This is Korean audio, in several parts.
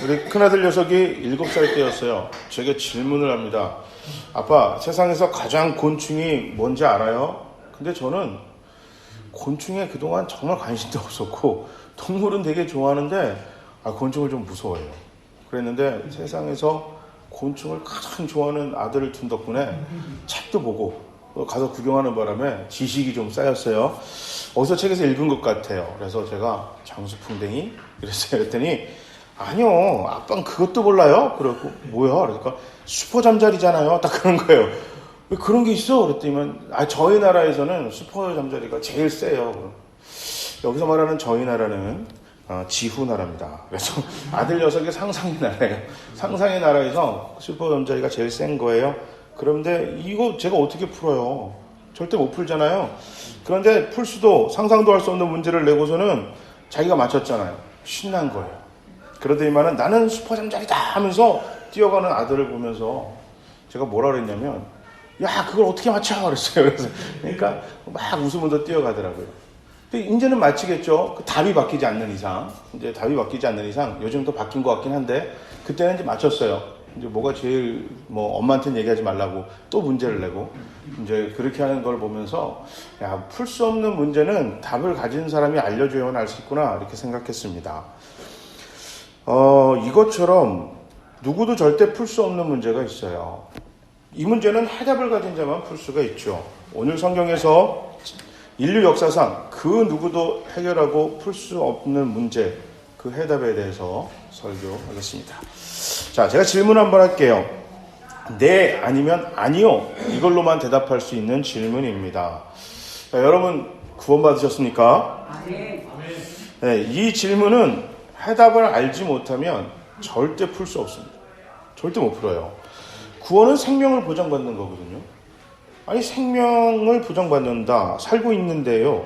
우리 큰아들 녀석이 7살 때였어요. 제게 질문을 합니다. 아빠, 세상에서 가장 곤충이 뭔지 알아요? 근데 저는 곤충에 그동안 정말 관심도 없었고 동물은 되게 좋아하는데 곤충을 좀 무서워해요. 그랬는데 세상에서 곤충을 가장 좋아하는 아들을 둔 덕분에 책도 보고 가서 구경하는 바람에 지식이 좀 쌓였어요. 어디서 책에서 읽은 것 같아요. 그래서 제가 장수풍뎅이? 그랬더니 아니요, 아빠는 그것도 몰라요? 그러고 뭐야? 그러니까 슈퍼잠자리잖아요. 딱 그런 거예요. 왜 그런 게 있어? 그랬더니 저희 나라에서는 슈퍼잠자리가 제일 세요. 여기서 말하는 저희 나라는 지후 나라입니다. 그래서 아들 녀석의 상상의 나라예요. 상상의 나라에서 슈퍼잠자리가 제일 센 거예요. 그런데 이거 제가 어떻게 풀어요? 절대 못 풀잖아요. 그런데 풀 수도 상상도 할 수 없는 문제를 내고서는 자기가 맞췄잖아요. 신난 거예요. 그러더니만은 나는 슈퍼잠자리다 하면서 뛰어가는 아들을 보면서 제가 뭐라 그랬냐면 야 그걸 어떻게 맞춰? 그랬어요. 그러니까 막 웃으면서 뛰어가더라고요. 근데 이제는 맞히겠죠. 답이 바뀌지 않는 이상. 이제 답이 바뀌지 않는 이상 요즘 또 바뀐 것 같긴 한데 그때는 이제 맞췄어요. 이제 뭐가 제일 엄마한테는 얘기하지 말라고 또 문제를 내고 이제 그렇게 하는 걸 보면서 야, 풀 수 없는 문제는 답을 가진 사람이 알려줘야만 알 수 있구나 이렇게 생각했습니다. 이것처럼 누구도 절대 풀 수 없는 문제가 있어요. 이 문제는 해답을 가진 자만 풀 수가 있죠. 오늘 성경에서 인류 역사상 그 누구도 해결하고 풀 수 없는 문제, 그 해답에 대해서 설교하겠습니다. 자, 제가 질문 한번 할게요. 네, 아니면 아니요. 이걸로만 대답할 수 있는 질문입니다. 자, 여러분 구원 받으셨습니까? 네, 이 질문은 해답을 알지 못하면 절대 풀 수 없습니다. 절대 못 풀어요. 구원은 생명을 보장받는 거거든요. 아니, 생명을 보장받는다. 살고 있는데요.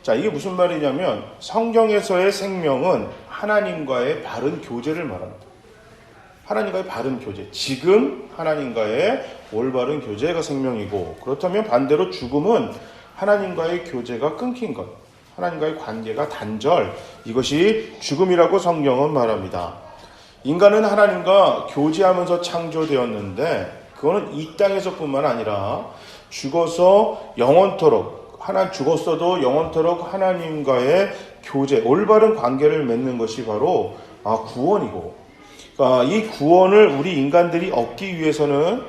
자, 이게 무슨 말이냐면 성경에서의 생명은 하나님과의 바른 교제를 말합니다. 하나님과의 바른 교제. 지금 하나님과의 올바른 교제가 생명이고, 그렇다면 반대로 죽음은 하나님과의 교제가 끊긴 것. 하나님과의 관계가 단절. 이것이 죽음이라고 성경은 말합니다. 인간은 하나님과 교제하면서 창조되었는데 그거는 이 땅에서뿐만 아니라 죽어서 영원토록 죽었어도 영원토록 하나님과의 교제, 올바른 관계를 맺는 것이 바로 구원이고, 이 구원을 우리 인간들이 얻기 위해서는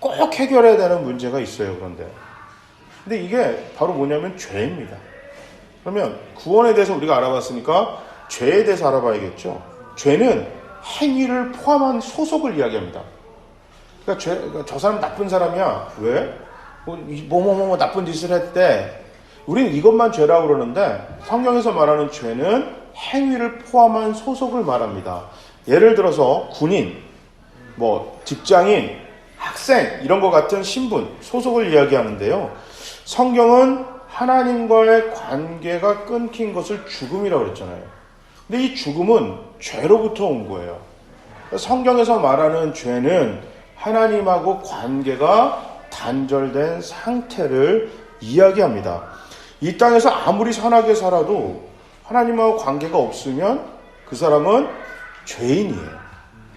꼭 해결해야 되는 문제가 있어요. 근데 이게 바로 뭐냐면 죄입니다. 그러면 구원에 대해서 우리가 알아봤으니까 죄에 대해서 알아봐야겠죠. 죄는 행위를 포함한 소속을 이야기합니다. 그러니까 저 사람 나쁜 사람이야. 왜? 뭐 나쁜 짓을 했대. 우리는 이것만 죄라고 그러는데 성경에서 말하는 죄는 행위를 포함한 소속을 말합니다. 예를 들어서 군인, 직장인, 학생 이런 것 같은 신분, 소속을 이야기하는데요. 성경은 하나님과의 관계가 끊긴 것을 죽음이라고 그랬잖아요. 근데 이 죽음은 죄로부터 온 거예요. 성경에서 말하는 죄는 하나님하고 관계가 단절된 상태를 이야기합니다. 이 땅에서 아무리 선하게 살아도 하나님하고 관계가 없으면 그 사람은 죄인이에요.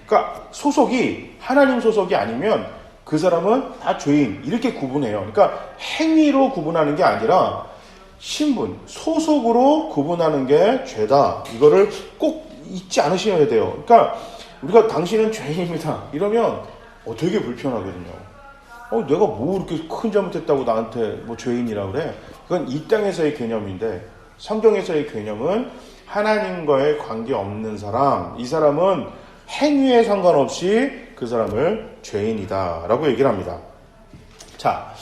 그러니까 소속이 하나님 소속이 아니면 그 사람은 다 죄인 이렇게 구분해요. 그러니까 행위로 구분하는 게 아니라 신분, 소속으로 구분하는 게 죄다. 이거를 꼭 잊지 않으셔야 돼요. 그러니까 우리가 당신은 죄인입니다. 이러면 되게 불편하거든요. 내가 뭐 이렇게 큰 잘못했다고 나한테 죄인이라고 그래? 그건 이 땅에서의 개념인데 성경에서의 개념은 하나님과의 관계 없는 사람, 이 사람은 행위에 상관없이 그 사람을 죄인이다 라고 얘기를 합니다. 자,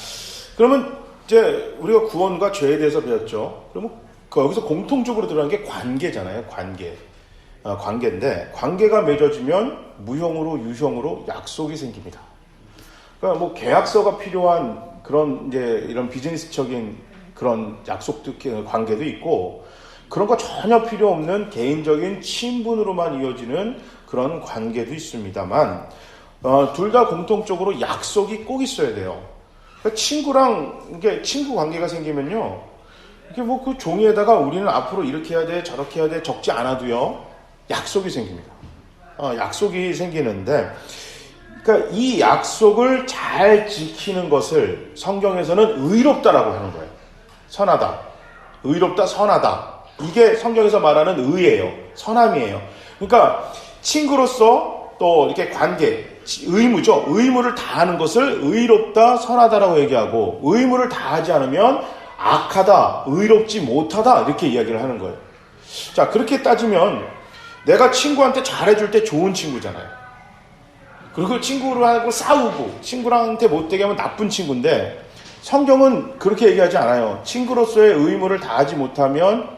그러면 이제 우리가 구원과 죄에 대해서 배웠죠. 그러면 여기서 공통적으로 들어가는 게 관계잖아요. 관계인데 관계가 맺어지면 무형으로 유형으로 약속이 생깁니다. 그러니까 계약서가 필요한 그런 이제 이런 비즈니스적인 그런 약속도 관계도 있고 그런 거 전혀 필요 없는 개인적인 친분으로만 이어지는 그런 관계도 있습니다만 둘 다 공통적으로 약속이 꼭 있어야 돼요. 그러니까 친구랑 친구 관계가 생기면요, 이게 그 종이에다가 우리는 앞으로 이렇게 해야 돼, 저렇게 해야 돼 적지 않아도요 약속이 생깁니다. 약속이 생기는데, 그러니까 이 약속을 잘 지키는 것을 성경에서는 의롭다라고 하는 거예요. 선하다, 의롭다, 선하다. 이게 성경에서 말하는 의예요. 선함이에요. 그러니까 친구로서 또 이렇게 관계, 의무죠. 의무를 다하는 것을 의롭다, 선하다라고 얘기하고, 의무를 다하지 않으면 악하다, 의롭지 못하다, 이렇게 이야기를 하는 거예요. 자, 그렇게 따지면 내가 친구한테 잘해줄 때 좋은 친구잖아요. 그리고 친구하고 싸우고 친구한테 못되게 하면 나쁜 친구인데, 성경은 그렇게 얘기하지 않아요. 친구로서의 의무를 다하지 못하면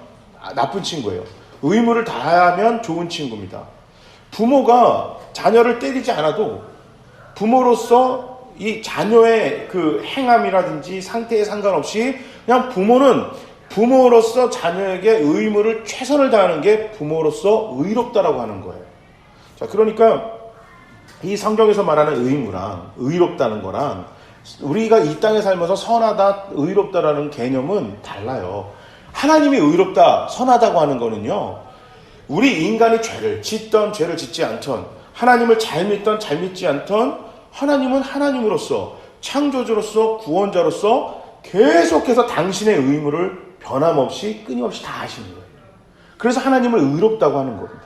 나쁜 친구예요. 의무를 다하면 좋은 친구입니다. 부모가 자녀를 때리지 않아도 부모로서 이 자녀의 그 행함이라든지 상태에 상관없이 그냥 부모는 부모로서 자녀에게 의무를 최선을 다하는 게 부모로서 의롭다라고 하는 거예요. 자, 그러니까 이 성경에서 말하는 의무랑 의롭다는 거랑 우리가 이 땅에 살면서 선하다, 의롭다라는 개념은 달라요. 하나님이 의롭다, 선하다고 하는 거는요, 우리 인간이 죄를 짓던 죄를 짓지 않던, 하나님을 잘 믿던 잘 믿지 않던, 하나님은 하나님으로서 창조주로서 구원자로서 계속해서 당신의 의무를 변함없이 끊임없이 다 하시는 거예요. 그래서 하나님을 의롭다고 하는 겁니다.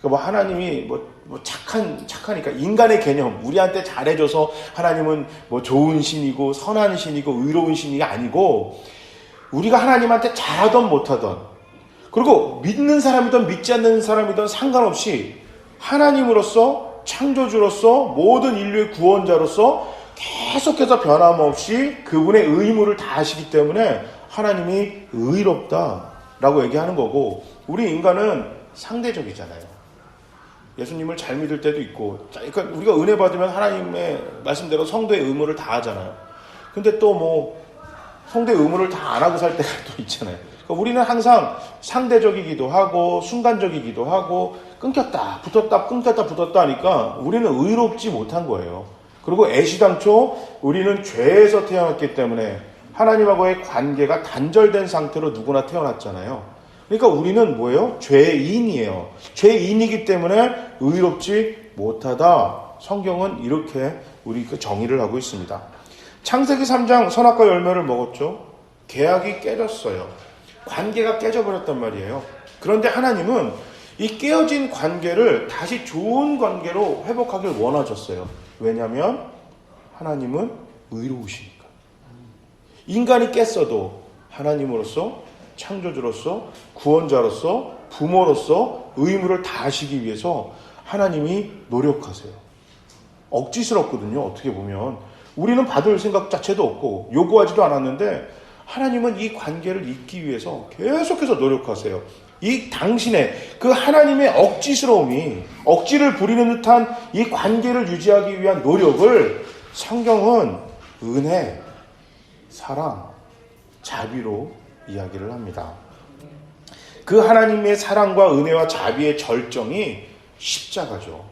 그러니까 뭐 하나님이 착하니까 인간의 개념, 우리한테 잘해줘서 하나님은 뭐 좋은 신이고 선한 신이고 의로운 신이 아니고, 우리가 하나님한테 잘하던 못하던, 그리고 믿는 사람이든 믿지 않는 사람이든 상관없이 하나님으로서 창조주로서 모든 인류의 구원자로서 계속해서 변함없이 그분의 의무를 다하시기 때문에 하나님이 의롭다라고 얘기하는 거고, 우리 인간은 상대적이잖아요. 예수님을 잘 믿을 때도 있고, 그러니까 우리가 은혜 받으면 하나님의 말씀대로 성도의 의무를 다하잖아요. 근데 또 뭐 성도의 의무를 다 안 하고 살 때가 또 있잖아요. 그러니까 우리는 항상 상대적이기도 하고 순간적이기도 하고, 끊겼다 붙었다 끊겼다 붙었다 하니까 우리는 의롭지 못한 거예요. 그리고 애시당초 우리는 죄에서 태어났기 때문에 하나님하고의 관계가 단절된 상태로 누구나 태어났잖아요. 그러니까 우리는 뭐예요? 죄인이에요. 죄인이기 때문에 의롭지 못하다. 성경은 이렇게 우리 정의를 하고 있습니다. 창세기 3장 선악과 열매를 먹었죠. 계약이 깨졌어요. 관계가 깨져버렸단 말이에요. 그런데 하나님은 이 깨어진 관계를 다시 좋은 관계로 회복하길 원하셨어요. 왜냐하면 하나님은 의로우시니까. 인간이 깼어도 하나님으로서 창조주로서 구원자로서 부모로서 의무를 다하시기 위해서 하나님이 노력하세요. 억지스럽거든요. 어떻게 보면 우리는 받을 생각 자체도 없고 요구하지도 않았는데 하나님은 이 관계를 잇기 위해서 계속해서 노력하세요. 이 당신의 그 하나님의 억지스러움이, 억지를 부리는 듯한 이 관계를 유지하기 위한 노력을 성경은 은혜, 사랑, 자비로 이야기를 합니다. 그 하나님의 사랑과 은혜와 자비의 절정이 십자가죠.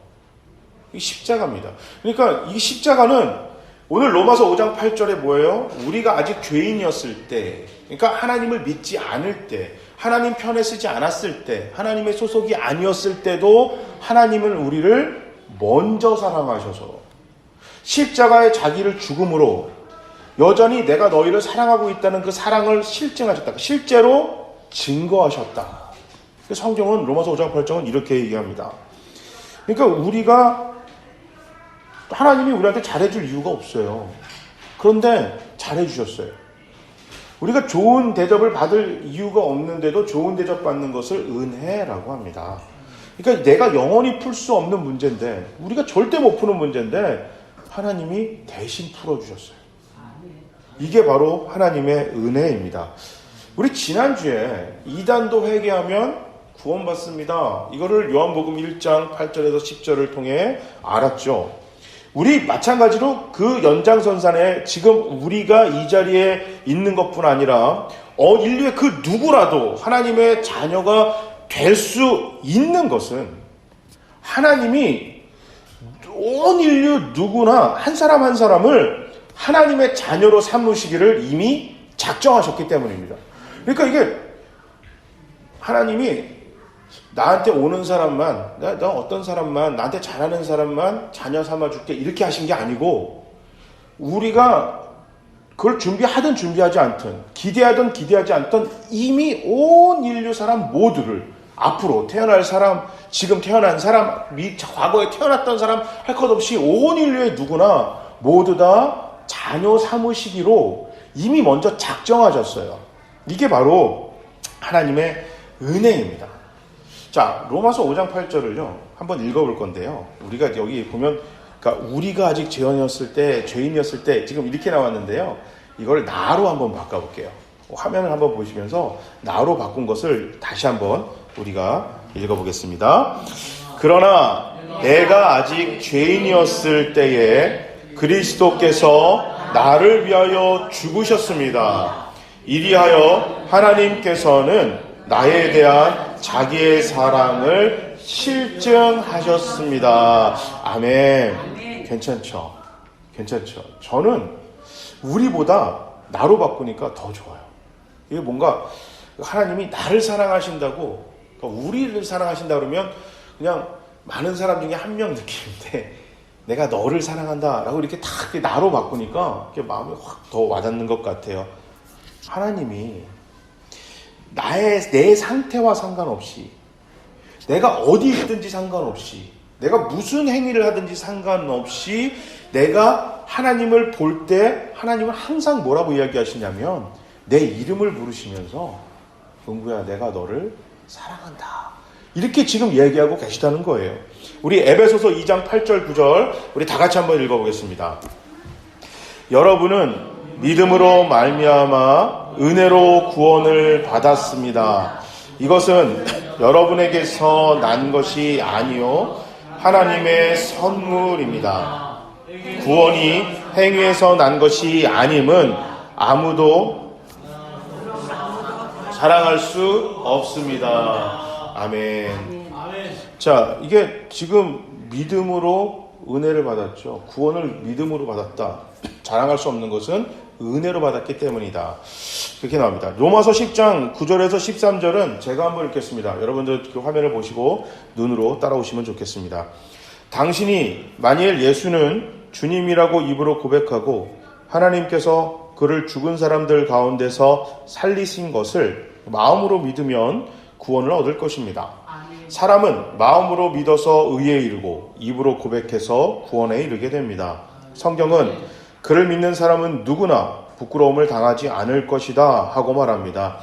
이 십자가입니다. 그러니까 이 십자가는 오늘 로마서 5장 8절에 뭐예요? 우리가 아직 죄인이었을 때, 그러니까 하나님을 믿지 않을 때, 하나님 편에 쓰지 않았을 때, 하나님의 소속이 아니었을 때도 하나님은 우리를 먼저 사랑하셔서 십자가의 자기를 죽음으로 여전히 내가 너희를 사랑하고 있다는 그 사랑을 실증하셨다. 실제로 증거하셨다. 성경은 로마서 5장 8절은 이렇게 얘기합니다. 그러니까 우리가 하나님이 우리한테 잘해줄 이유가 없어요. 그런데 잘해주셨어요. 우리가 좋은 대접을 받을 이유가 없는데도 좋은 대접 받는 것을 은혜라고 합니다. 그러니까 내가 영원히 풀 수 없는 문제인데, 우리가 절대 못 푸는 문제인데 하나님이 대신 풀어주셨어요. 이게 바로 하나님의 은혜입니다. 우리 지난주에 이단도 회개하면 구원받습니다. 이거를 요한복음 1장 8절에서 10절을 통해 알았죠. 우리 마찬가지로 그 연장선상에 지금 우리가 이 자리에 있는 것뿐 아니라 인류의 그 누구라도 하나님의 자녀가 될 수 있는 것은 하나님이 온 인류 누구나 한 사람 한 사람을 하나님의 자녀로 삼으시기를 이미 작정하셨기 때문입니다. 그러니까 이게 하나님이 나한테 오는 사람만, 나 어떤 사람만, 나한테 잘하는 사람만 자녀 삼아줄게 이렇게 하신 게 아니고 우리가 그걸 준비하든 준비하지 않든 기대하든 기대하지 않든 이미 온 인류 사람 모두를 앞으로 태어날 사람, 지금 태어난 사람, 과거에 태어났던 사람 할 것 없이 온 인류의 누구나 모두 다 자녀 삼으시기로 이미 먼저 작정하셨어요. 이게 바로 하나님의 은혜입니다. 자, 로마서 5장 8절을요 한번 읽어볼 건데요. 우리가 여기 보면 그러니까 우리가 아직 죄인이었을 때 지금 이렇게 나왔는데요. 이걸 나로 한번 바꿔볼게요. 화면을 한번 보시면서 나로 바꾼 것을 다시 한번 우리가 읽어보겠습니다. 그러나 내가 아직 죄인이었을 때에 그리스도께서 나를 위하여 죽으셨습니다. 이리하여 하나님께서는 나에 대한 자기의 사랑을 실증하셨습니다. 아멘. 괜찮죠? 저는 우리보다 나로 바꾸니까 더 좋아요. 이게 뭔가 하나님이 나를 사랑하신다고, 그러니까 우리를 사랑하신다 그러면 그냥 많은 사람 중에 한 명 느끼는데 내가 너를 사랑한다 라고 이렇게 딱 나로 바꾸니까 이렇게 마음이 확 더 와닿는 것 같아요. 하나님이 내 상태와 상관없이, 내가 어디 있든지 상관없이, 내가 무슨 행위를 하든지 상관없이 내가 하나님을 볼 때 하나님은 항상 뭐라고 이야기하시냐면 내 이름을 부르시면서 은구야 내가 너를 사랑한다 이렇게 지금 얘기하고 계시다는 거예요. 우리 에베소서 2장 8절 9절 우리 다 같이 한번 읽어보겠습니다. 여러분은 믿음으로 말미암아 은혜로 구원을 받았습니다. 이것은 여러분에게서 난 것이 아니요 하나님의 선물입니다. 구원이 행위에서 난 것이 아님은 아무도 사랑할 수 없습니다. 아멘. 자, 이게 지금 믿음으로 은혜를 받았죠. 구원을 믿음으로 받았다. 자랑할 수 없는 것은 은혜로 받았기 때문이다. 그렇게 나옵니다. 로마서 10장 9절에서 13절은 제가 한번 읽겠습니다. 여러분들 그 화면을 보시고 눈으로 따라오시면 좋겠습니다. 당신이 만일 예수는 주님이라고 입으로 고백하고 하나님께서 그를 죽은 사람들 가운데서 살리신 것을 마음으로 믿으면 구원을 얻을 것입니다. 사람은 마음으로 믿어서 의에 이르고 입으로 고백해서 구원에 이르게 됩니다. 성경은 그를 믿는 사람은 누구나 부끄러움을 당하지 않을 것이다 하고 말합니다.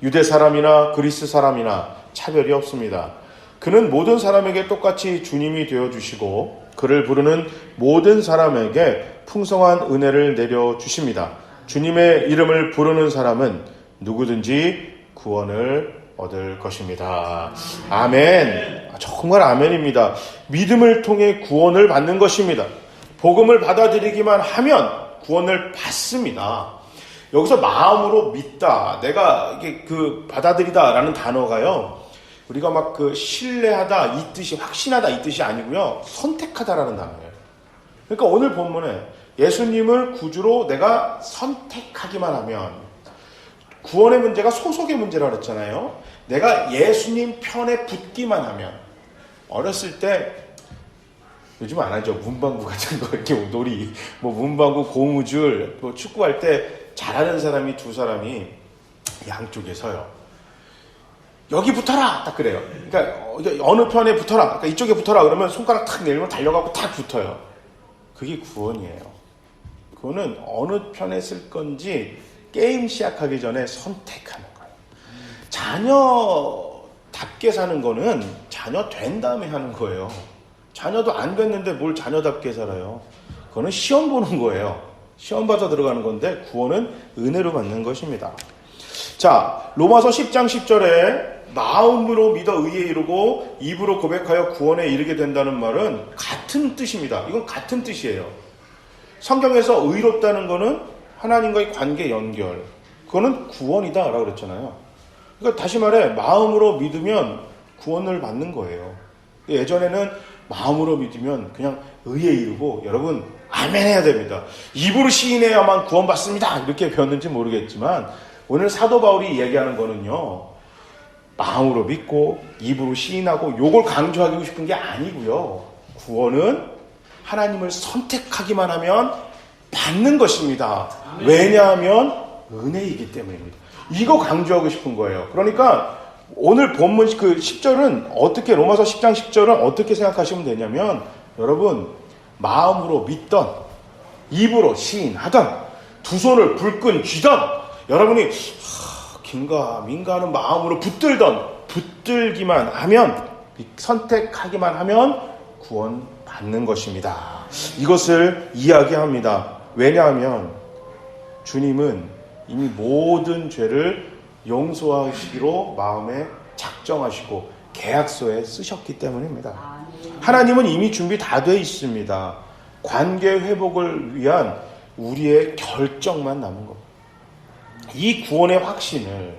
유대 사람이나 그리스 사람이나 차별이 없습니다. 그는 모든 사람에게 똑같이 주님이 되어주시고 그를 부르는 모든 사람에게 풍성한 은혜를 내려주십니다. 주님의 이름을 부르는 사람은 누구든지 구원을 얻을 것입니다. 아멘. 정말 아멘입니다. 믿음을 통해 구원을 받는 것입니다. 복음을 받아들이기만 하면 구원을 받습니다. 여기서 마음으로 믿다, 내가 이게 받아들이다라는 단어가요. 우리가 막 신뢰하다 이 뜻이, 확신하다 이 뜻이 아니고요. 선택하다라는 단어예요. 그러니까 오늘 본문에 예수님을 구주로 내가 선택하기만 하면, 구원의 문제가 소속의 문제라고 그랬잖아요. 내가 예수님 편에 붙기만 하면, 어렸을 때 요즘 안 하죠. 문방구 같은 거 이렇게 놀이, 문방구, 고무줄, 축구할 때 잘하는 사람이 두 사람이 양쪽에 서요. 여기 붙어라! 딱 그래요. 그러니까 어느 편에 붙어라. 그러니까 이쪽에 붙어라. 그러면 손가락 탁 내리면 달려가고 탁 붙어요. 그게 구원이에요. 그거는 어느 편에 쓸 건지 게임 시작하기 전에 선택하는 거예요. 자녀답게 사는 거는 자녀 된 다음에 하는 거예요. 자녀도 안 됐는데 뭘 자녀답게 살아요. 그거는 시험 보는 거예요. 시험 봐서 들어가는 건데 구원은 은혜로 받는 것입니다. 자, 로마서 10장 10절에 마음으로 믿어 의에 이르고 입으로 고백하여 구원에 이르게 된다는 말은 같은 뜻입니다. 이건 같은 뜻이에요. 성경에서 의롭다는 거는 하나님과의 관계 연결, 그거는 구원이다 라고 그랬잖아요. 그러니까 다시 말해 마음으로 믿으면 구원을 받는 거예요. 예전에는 마음으로 믿으면 그냥 의에 이르고, 여러분 아멘 해야 됩니다. 입으로 시인해야만 구원받습니다 이렇게 배웠는지 모르겠지만 오늘 사도 바울이 얘기하는 거는요, 마음으로 믿고 입으로 시인하고 요걸 강조하고 싶은 게 아니고요. 구원은 하나님을 선택하기만 하면 받는 것입니다. 왜냐하면 은혜이기 때문입니다. 이거 강조하고 싶은 거예요. 그러니까 오늘 본문 그 10절은 어떻게, 로마서 10장 10절은 어떻게 생각하시면 되냐면, 여러분 마음으로 믿던, 입으로 시인하던, 두 손을 불끈 쥐던, 여러분이 긴가민가 하는 마음으로 붙들기만 하면, 선택하기만 하면 구원 받는 것입니다. 이것을 이야기합니다. 왜냐하면 주님은 이미 모든 죄를 용서하시기로 마음에 작정하시고 계약서에 쓰셨기 때문입니다. 하나님은 이미 준비 다 돼 있습니다. 관계 회복을 위한 우리의 결정만 남은 겁니다. 이 구원의 확신을,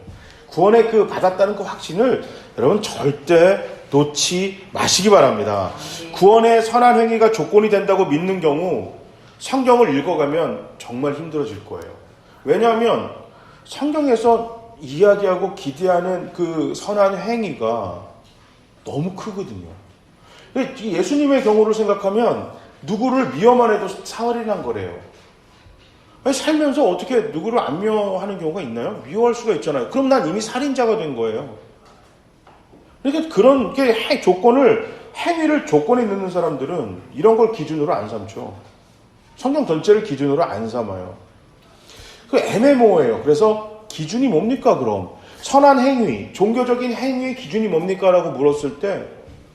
구원의 그 받았다는 그 확신을 여러분 절대 놓지 마시기 바랍니다. 구원의 선한 행위가 조건이 된다고 믿는 경우 성경을 읽어가면 정말 힘들어질 거예요. 왜냐하면 성경에서 이야기하고 기대하는 그 선한 행위가 너무 크거든요. 예수님의 경우를 생각하면 누구를 미워만 해도 사흘이란 거래요. 아니, 살면서 어떻게 누구를 안 미워하는 경우가 있나요? 미워할 수가 있잖아요. 그럼 난 이미 살인자가 된 거예요. 그러니까 그런 게 조건을, 행위를 조건에 넣는 사람들은 이런 걸 기준으로 안 삼죠. 성경 전체를 기준으로 안 삼아요. 그 애매모호해요. 그래서 기준이 뭡니까 그럼? 선한 행위, 종교적인 행위의 기준이 뭡니까? 라고 물었을 때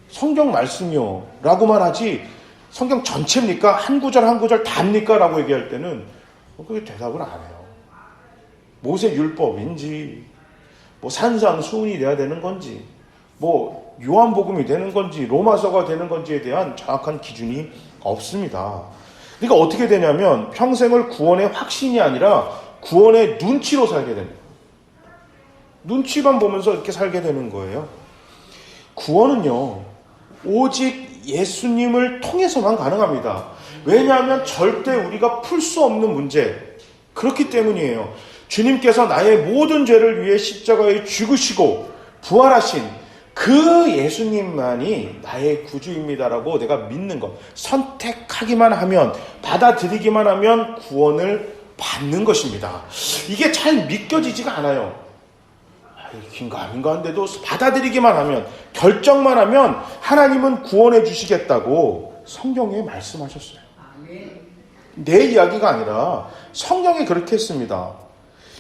성경 말씀이요 라고만 하지, 성경 전체입니까? 한 구절 한 구절 답니까? 라고 얘기할 때는 그게 대답을 안 해요. 모세 율법인지, 뭐 산상수훈이 돼야 되는 건지, 뭐 요한복음이 되는 건지, 로마서가 되는 건지에 대한 정확한 기준이 없습니다. 그러니까 어떻게 되냐면 평생을 구원의 확신이 아니라 구원의 눈치로 살게 됩니다. 눈치만 보면서 이렇게 살게 되는 거예요. 구원은요, 오직 예수님을 통해서만 가능합니다. 왜냐하면 절대 우리가 풀 수 없는 문제, 그렇기 때문이에요. 주님께서 나의 모든 죄를 위해 십자가에 죽으시고 부활하신 그 예수님만이 나의 구주입니다라고 내가 믿는 것, 선택하기만 하면, 받아들이기만 하면 구원을 받는 것입니다. 이게 잘 믿겨지지가 않아요. 긴가민가 한데도 받아들이기만 하면, 결정만 하면 하나님은 구원해 주시겠다고 성경에 말씀하셨어요. 내 이야기가 아니라 성경이 그렇게 했습니다.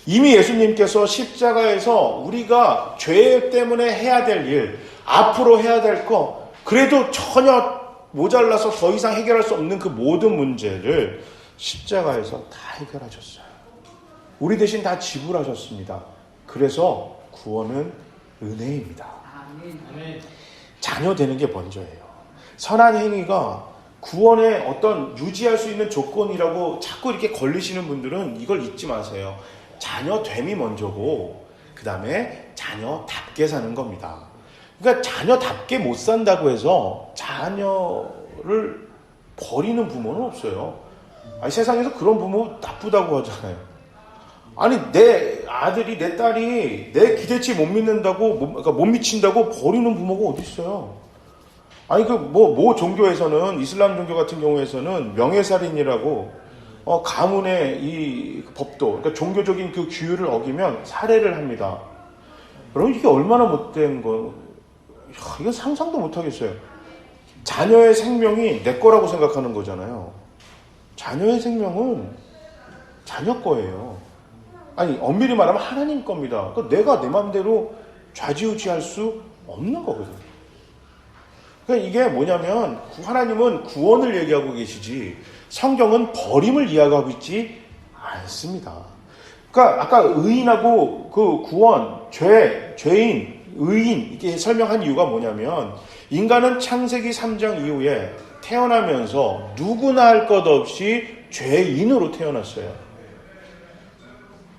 이미 예수님께서 십자가에서 우리가 죄 때문에 해야 될 일, 앞으로 해야 될 거, 그래도 전혀 모자라서 더 이상 해결할 수 없는 그 모든 문제를 십자가에서 다 해결하셨어요. 우리 대신 다 지불하셨습니다. 그래서 구원은 은혜입니다. 자녀 되는 게 먼저예요. 선한 행위가 구원의 어떤 유지할 수 있는 조건이라고 자꾸 이렇게 걸리시는 분들은 이걸 잊지 마세요. 자녀됨이 먼저고 그 다음에 자녀답게 사는 겁니다. 그러니까 자녀답게 못 산다고 해서 자녀를 버리는 부모는 없어요. 아니, 세상에서 그런 부모 나쁘다고 하잖아요. 아니, 내 아들이, 내 딸이 내 기대치 못 믿는다고, 그러니까 못 미친다고 버리는 부모가 어디 있어요? 아니, 모 종교에서는, 이슬람 종교 같은 경우에서는 명예살인이라고, 가문의 이 법도, 그러니까 종교적인 그 규율을 어기면 살해를 합니다. 그럼 이게 얼마나 못된 이건 상상도 못 하겠어요. 자녀의 생명이 내 거라고 생각하는 거잖아요. 자녀의 생명은 자녀 거예요. 아니, 엄밀히 말하면 하나님 겁니다. 그러니까 내가 내 마음대로 좌지우지할 수 없는 거거든요. 그러니까 이게 뭐냐면 하나님은 구원을 얘기하고 계시지 성경은 버림을 이야기하고 있지 않습니다. 그러니까 아까 의인하고 그 구원, 죄인, 의인 이렇게 설명한 이유가 뭐냐면 인간은 창세기 3장 이후에 태어나면서 누구나 할 것 없이 죄인으로 태어났어요.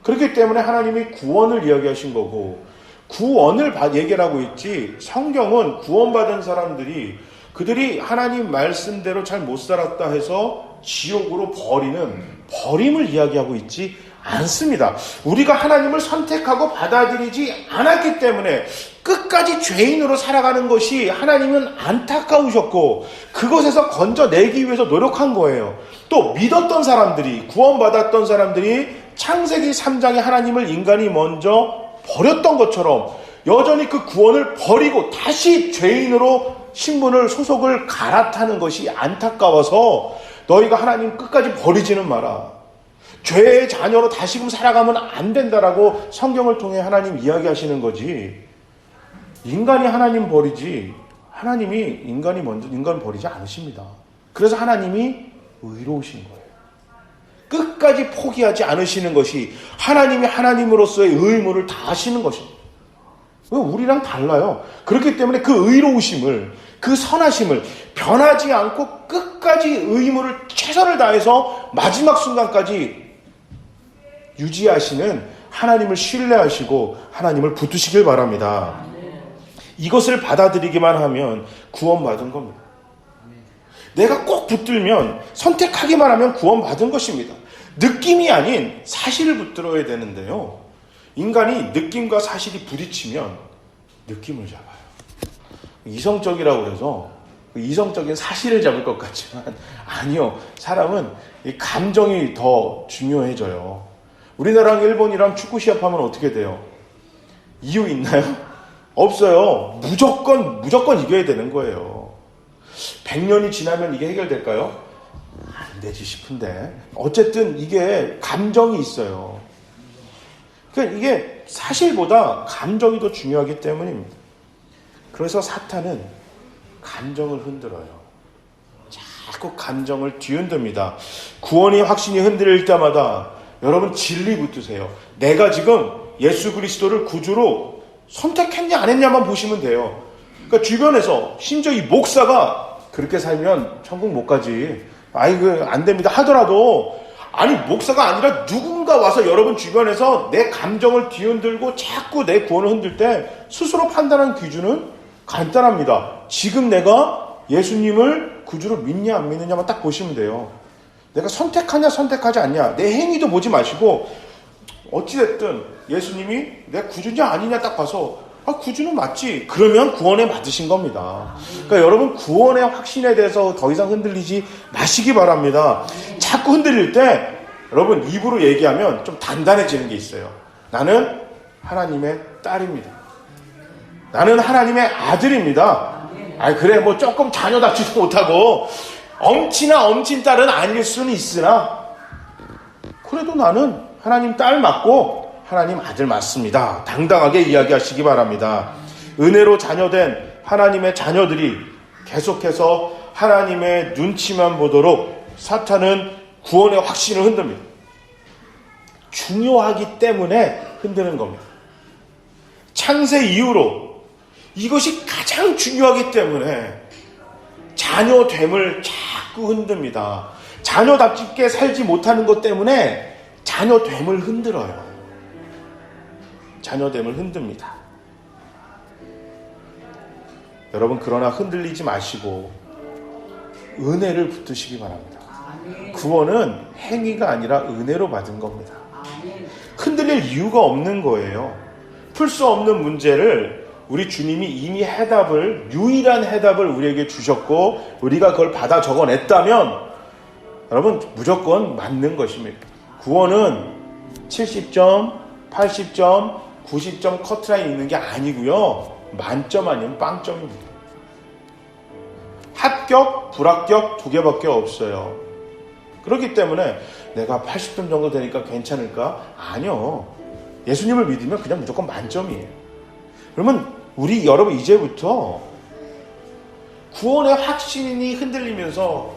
그렇기 때문에 하나님이 구원을 이야기하신 거고 구원을 얘기하고 있지 성경은 구원받은 사람들이 그들이 하나님 말씀대로 잘 못 살았다 해서 지옥으로 버림을 이야기하고 있지 않습니다. 우리가 하나님을 선택하고 받아들이지 않았기 때문에 끝까지 죄인으로 살아가는 것이 하나님은 안타까우셨고 그것에서 건져내기 위해서 노력한 거예요. 또 믿었던 사람들이, 구원받았던 사람들이 창세기 3장에 하나님을 인간이 먼저 버렸던 것처럼 여전히 그 구원을 버리고 다시 죄인으로 신분을, 소속을 갈아타는 것이 안타까워서 너희가 하나님 끝까지 버리지는 마라. 죄의 자녀로 다시금 살아가면 안 된다라고 성경을 통해 하나님 이야기하시는 거지. 인간이 하나님 버리지 하나님이 인간 버리지 않으십니다. 그래서 하나님이 의로우신 거예요. 끝까지 포기하지 않으시는 것이 하나님이 하나님으로서의 의무를 다하시는 것입니다. 우리랑 달라요. 그렇기 때문에 그 의로우심을, 그 선하심을 변하지 않고 끝까지 의무를 최선을 다해서 마지막 순간까지 유지하시는 하나님을 신뢰하시고 하나님을 붙드시길 바랍니다. 이것을 받아들이기만 하면 구원받은 겁니다. 내가 꼭 붙들면, 선택하기만 하면 구원받은 것입니다. 느낌이 아닌 사실을 붙들어야 되는데요. 인간이 느낌과 사실이 부딪히면 느낌을 잡아요. 이성적이라고 그래서 이성적인 사실을 잡을 것 같지만 아니요. 사람은 감정이 더 중요해져요. 우리나라랑 일본이랑 축구 시합하면 어떻게 돼요? 이유 있나요? 없어요. 무조건 이겨야 되는 거예요. 100년이 지나면 이게 해결될까요? 안 되지 싶은데. 어쨌든 이게 감정이 있어요. 그러니까 이게 사실보다 감정이 더 중요하기 때문입니다. 그래서 사탄은 감정을 흔들어요. 자꾸 감정을 뒤흔듭니다. 구원의 확신이 흔들릴 때마다 여러분 진리 붙드세요. 내가 지금 예수 그리스도를 구주로 선택했냐 안 했냐만 보시면 돼요. 그러니까 주변에서 심지어 이 목사가 그렇게 살면 천국 못 가지. 안 됩니다 하더라도 아니 목사가 아니라 누군가 와서 여러분 주변에서 내 감정을 뒤흔들고 자꾸 내 구원을 흔들 때 스스로 판단하는 기준은 간단합니다. 지금 내가 예수님을 구주로 믿냐 안 믿느냐만 딱 보시면 돼요. 내가 선택하냐 선택하지 않냐 내 행위도 보지 마시고 어찌됐든 예수님이 내 구주냐 아니냐 딱 봐서 구주는 맞지. 그러면 구원에 맞으신 겁니다. 그러니까 여러분 구원의 확신에 대해서 더 이상 흔들리지 마시기 바랍니다. 자꾸 흔들릴 때 여러분 입으로 얘기하면 좀 단단해지는 게 있어요. 나는 하나님의 딸입니다. 나는 하나님의 아들입니다. 그래 뭐 조금 자녀답지도 못하고 엄친아 엄친 딸은 아닐 수는 있으나 그래도 나는 하나님 딸 맞고 하나님 아들 맞습니다. 당당하게 이야기하시기 바랍니다. 은혜로 자녀된 하나님의 자녀들이 계속해서 하나님의 눈치만 보도록 사탄은 구원의 확신을 흔듭니다. 중요하기 때문에 흔드는 겁니다. 창세 이후로 이것이 가장 중요하기 때문에 자녀됨을 자꾸 흔듭니다. 자녀답게 살지 못하는 것 때문에 자녀됨을 흔들어요. 자녀됨을 흔듭니다. 여러분 그러나 흔들리지 마시고 은혜를 붙드시기 바랍니다. 구원은 행위가 아니라 은혜로 받은 겁니다. 흔들릴 이유가 없는 거예요. 풀 수 없는 문제를 우리 주님이 이미 유일한 해답을 우리에게 주셨고 우리가 그걸 받아 적어냈다면 여러분 무조건 맞는 것입니다. 구원은 70점, 80점, 90점 커트라인 있는 게 아니고요. 만점 아니면 빵점입니다. 합격, 불합격 두 개밖에 없어요. 그렇기 때문에 내가 80점 정도 되니까 괜찮을까? 아니요. 예수님을 믿으면 그냥 무조건 만점이에요. 그러면 여러분 이제부터 구원의 확신이 흔들리면서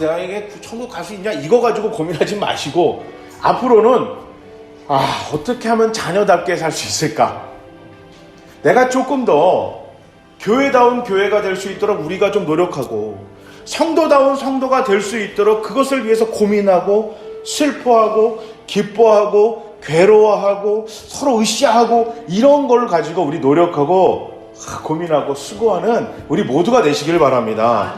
내가 이게 천국 갈 수 있냐 이거 가지고 고민하지 마시고 앞으로는 어떻게 하면 자녀답게 살 수 있을까? 내가 조금 더 교회다운 교회가 될 수 있도록 우리가 좀 노력하고 성도다운 성도가 될 수 있도록 그것을 위해서 고민하고 슬퍼하고 기뻐하고 괴로워하고 서로 으쌰하고 이런 걸 가지고 우리 노력하고 고민하고 수고하는 우리 모두가 되시길 바랍니다.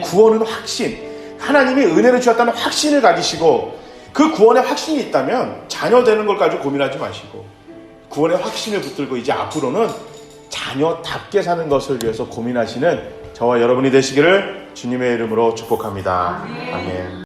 구원은 확신, 하나님이 은혜를 주셨다는 확신을 가지시고 그 구원의 확신이 있다면 자녀 되는 걸 가지고 고민하지 마시고 구원의 확신을 붙들고 이제 앞으로는 자녀답게 사는 것을 위해서 고민하시는 저와 여러분이 되시기를 주님의 이름으로 축복합니다. 아멘.